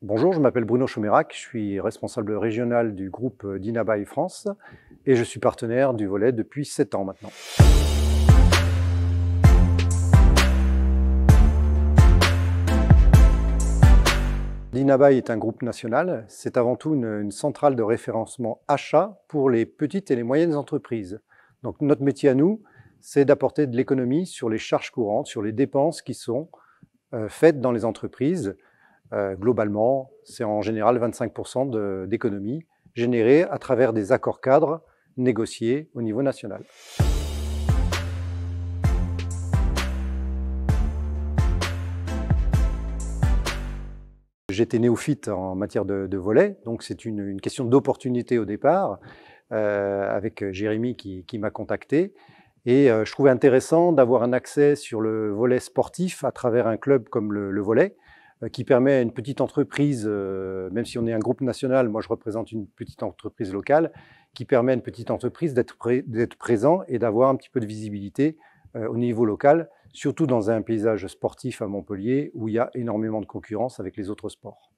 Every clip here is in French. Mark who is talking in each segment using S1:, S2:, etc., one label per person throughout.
S1: Bonjour, je m'appelle Bruno Chomérac, je suis responsable régional du groupe Dinabaye France et je suis partenaire du volley depuis 7 ans maintenant. Dinabaye est un groupe national, c'est avant tout une centrale de référencement achat pour les petites et les moyennes entreprises. Donc notre métier à nous, c'est d'apporter de l'économie sur les charges courantes, sur les dépenses qui sont faites dans les entreprises. Globalement, c'est en général 25% d'économies générées à travers des accords cadres négociés au niveau national. J'étais néophyte en matière de volley, donc c'est une question d'opportunité au départ, avec Jérémy qui m'a contacté. Et je trouvais intéressant d'avoir un accès sur le volley sportif à travers un club comme le volley, qui permet à une petite entreprise, même si on est un groupe national, moi je représente une petite entreprise locale, qui permet à une petite entreprise d'être présent et d'avoir un petit peu de visibilité au niveau local, surtout dans un paysage sportif à Montpellier où il y a énormément de concurrence avec les autres sports.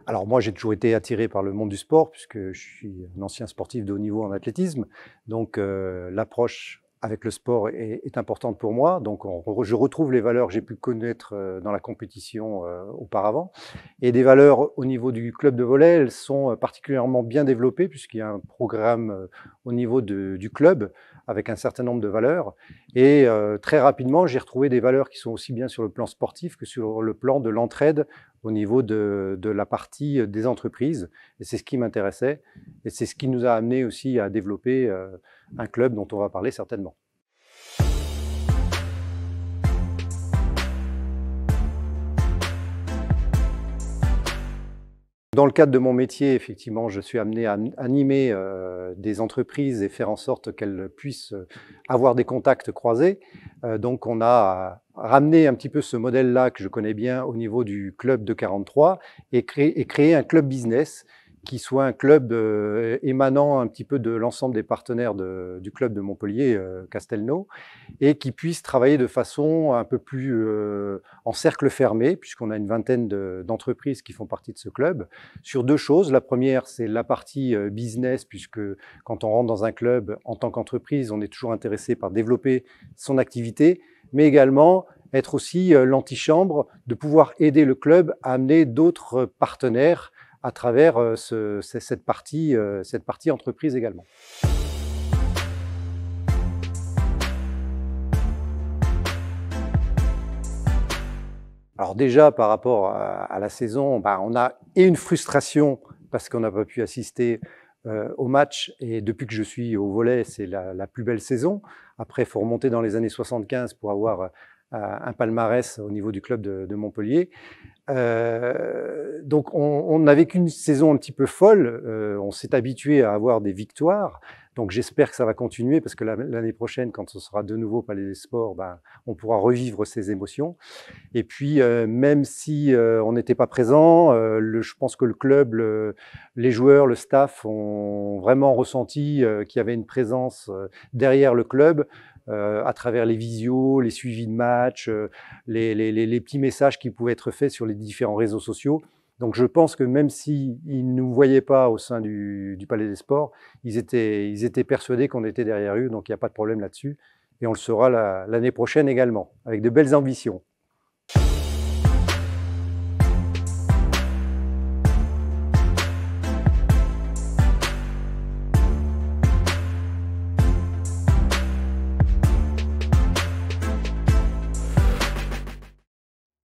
S1: Alors moi, j'ai toujours été attiré par le monde du sport puisque je suis un ancien sportif de haut niveau en athlétisme. Donc l'approche avec le sport est importante pour moi. Donc je retrouve les valeurs que j'ai pu connaître dans la compétition auparavant. Et des valeurs au niveau du club de volley, elles sont particulièrement bien développées puisqu'il y a un programme au niveau du club avec un certain nombre de valeurs. Et très rapidement, j'ai retrouvé des valeurs qui sont aussi bien sur le plan sportif que sur le plan de l'entraide au niveau de la partie des entreprises. Et c'est ce qui m'intéressait. Et c'est ce qui nous a amené aussi à développer un club dont on va parler certainement. Dans le cadre de mon métier, effectivement, je suis amené à animer des entreprises et faire en sorte qu'elles puissent avoir des contacts croisés. Donc on a ramené un petit peu ce modèle-là que je connais bien au niveau du club de 43 et créer un club business qui soit un club émanant un petit peu de l'ensemble des partenaires du club de Montpellier, Castelnau, et qui puisse travailler de façon un peu plus en cercle fermé, puisqu'on a une vingtaine d'entreprises qui font partie de ce club, sur deux choses. La première, c'est la partie business, puisque quand on rentre dans un club en tant qu'entreprise, on est toujours intéressé par développer son activité, mais également être aussi l'antichambre de pouvoir aider le club à amener d'autres partenaires à travers cette partie entreprise également. Alors déjà, par rapport à la saison, on a une frustration parce qu'on n'a pas pu assister au match. Et depuis que je suis au volley, c'est la plus belle saison. Après, il faut remonter dans les années 75 pour avoir un palmarès au niveau du club de Montpellier. Donc on n'a vécu une saison un petit peu folle, on s'est habitué à avoir des victoires, donc j'espère que ça va continuer parce que l'année prochaine, quand ce sera de nouveau au Palais des Sports, on pourra revivre ces émotions. Et puis même si on n'était pas présent, je pense que le club, les joueurs, le staff ont vraiment ressenti qu'il y avait une présence derrière le club, à travers les visios, les suivis de matchs, les petits messages qui pouvaient être faits sur les différents réseaux sociaux. Donc je pense que même s'ils ne nous voyaient pas au sein du Palais des Sports, ils étaient persuadés qu'on était derrière eux, donc il n'y a pas de problème là-dessus. Et on le sera l'année prochaine également, avec de belles ambitions.